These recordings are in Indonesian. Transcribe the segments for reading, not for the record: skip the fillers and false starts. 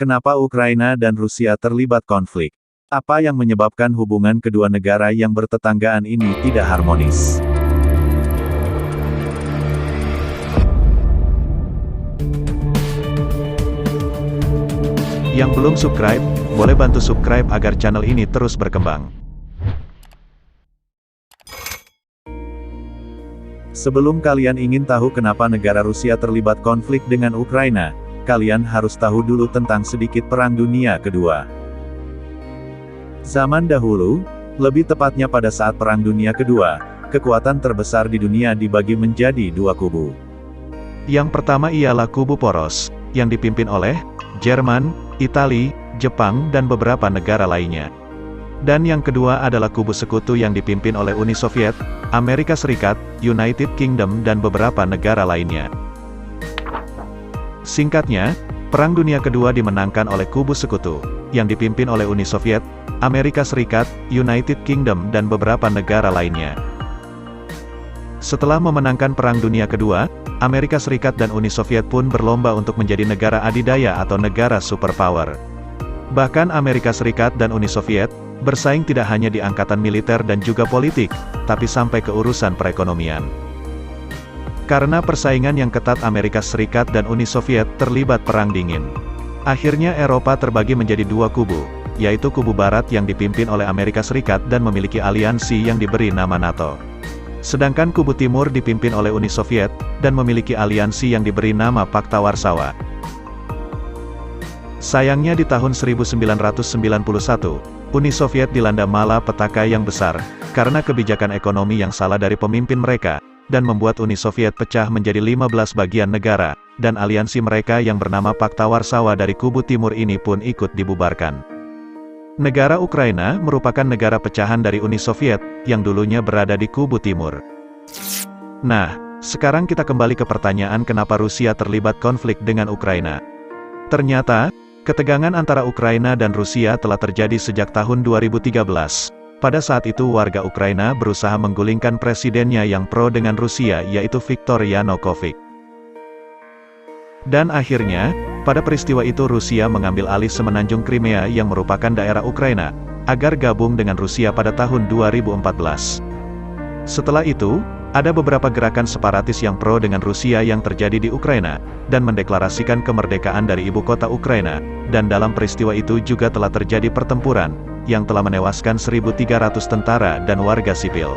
Kenapa Ukraina dan Rusia terlibat konflik? Apa yang menyebabkan hubungan kedua negara yang bertetanggaan ini tidak harmonis? Yang belum subscribe, boleh bantu subscribe agar channel ini terus berkembang. Sebelum kalian ingin tahu kenapa negara Rusia terlibat konflik dengan Ukraina, kalian harus tahu dulu tentang sedikit Perang Dunia Kedua. Zaman dahulu, lebih tepatnya pada saat Perang Dunia Kedua, kekuatan terbesar di dunia dibagi menjadi dua kubu. Yang pertama ialah kubu poros, yang dipimpin oleh Jerman, Italia, Jepang dan beberapa negara lainnya. Dan yang kedua adalah kubu sekutu yang dipimpin oleh Uni Soviet, Amerika Serikat, United Kingdom dan beberapa negara lainnya. Singkatnya, Perang Dunia Kedua dimenangkan oleh kubu sekutu, yang dipimpin oleh Uni Soviet, Amerika Serikat, United Kingdom dan beberapa negara lainnya. Setelah memenangkan Perang Dunia Kedua, Amerika Serikat dan Uni Soviet pun berlomba untuk menjadi negara adidaya atau negara superpower. Bahkan Amerika Serikat dan Uni Soviet bersaing tidak hanya di angkatan militer dan juga politik, tapi sampai ke urusan perekonomian. Karena persaingan yang ketat, Amerika Serikat dan Uni Soviet terlibat perang dingin. Akhirnya Eropa terbagi menjadi dua kubu, yaitu kubu barat yang dipimpin oleh Amerika Serikat dan memiliki aliansi yang diberi nama NATO. Sedangkan kubu timur dipimpin oleh Uni Soviet, dan memiliki aliansi yang diberi nama Pakta Warsawa. Sayangnya di tahun 1991, Uni Soviet dilanda malapetaka yang besar, karena kebijakan ekonomi yang salah dari pemimpin mereka, dan membuat Uni Soviet pecah menjadi 15 bagian negara, dan aliansi mereka yang bernama Pakta Warsawa dari kubu timur ini pun ikut dibubarkan. Negara Ukraina merupakan negara pecahan dari Uni Soviet, yang dulunya berada di kubu timur. Nah, sekarang kita kembali ke pertanyaan kenapa Rusia terlibat konflik dengan Ukraina. Ternyata, ketegangan antara Ukraina dan Rusia telah terjadi sejak tahun 2013. Pada saat itu warga Ukraina berusaha menggulingkan presidennya yang pro dengan Rusia yaitu Viktor Yanukovych. Dan akhirnya, pada peristiwa itu Rusia mengambil alih semenanjung Crimea yang merupakan daerah Ukraina, agar gabung dengan Rusia pada tahun 2014. Setelah itu, ada beberapa gerakan separatis yang pro dengan Rusia yang terjadi di Ukraina, dan mendeklarasikan kemerdekaan dari ibu kota Ukraina, dan dalam peristiwa itu juga telah terjadi pertempuran, yang telah menewaskan 1.300 tentara dan warga sipil.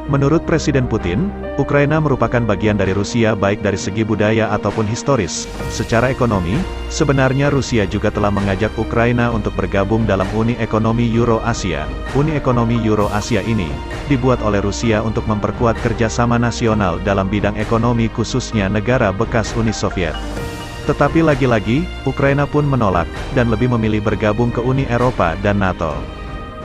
Menurut Presiden Putin, Ukraina merupakan bagian dari Rusia baik dari segi budaya ataupun historis. Secara ekonomi, sebenarnya Rusia juga telah mengajak Ukraina untuk bergabung dalam Uni Ekonomi Euro-Asia. Uni Ekonomi Euro-Asia ini dibuat oleh Rusia untuk memperkuat kerjasama nasional dalam bidang ekonomi khususnya negara bekas Uni Soviet. Tetapi lagi-lagi, Ukraina pun menolak, dan lebih memilih bergabung ke Uni Eropa dan NATO.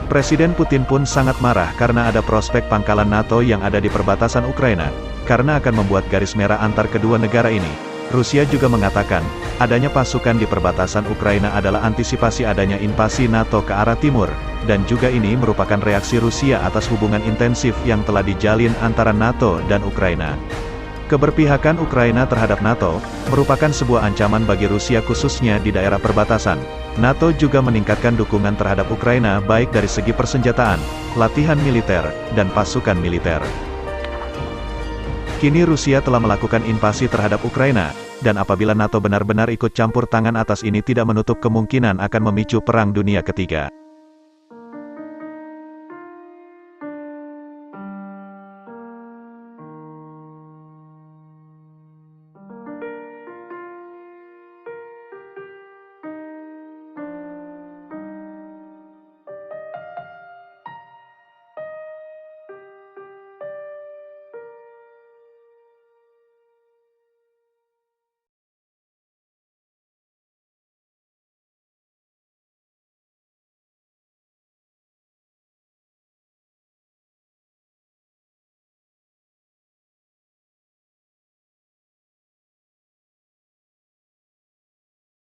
Presiden Putin pun sangat marah karena ada prospek pangkalan NATO yang ada di perbatasan Ukraina, karena akan membuat garis merah antar kedua negara ini. Rusia juga mengatakan, adanya pasukan di perbatasan Ukraina adalah antisipasi adanya invasi NATO ke arah timur, dan juga ini merupakan reaksi Rusia atas hubungan intensif yang telah dijalin antara NATO dan Ukraina. Keberpihakan Ukraina terhadap NATO merupakan sebuah ancaman bagi Rusia khususnya di daerah perbatasan. NATO juga meningkatkan dukungan terhadap Ukraina baik dari segi persenjataan, latihan militer, dan pasukan militer. Kini Rusia telah melakukan invasi terhadap Ukraina, dan apabila NATO benar-benar ikut campur tangan atas ini tidak menutup kemungkinan akan memicu Perang Dunia Ketiga.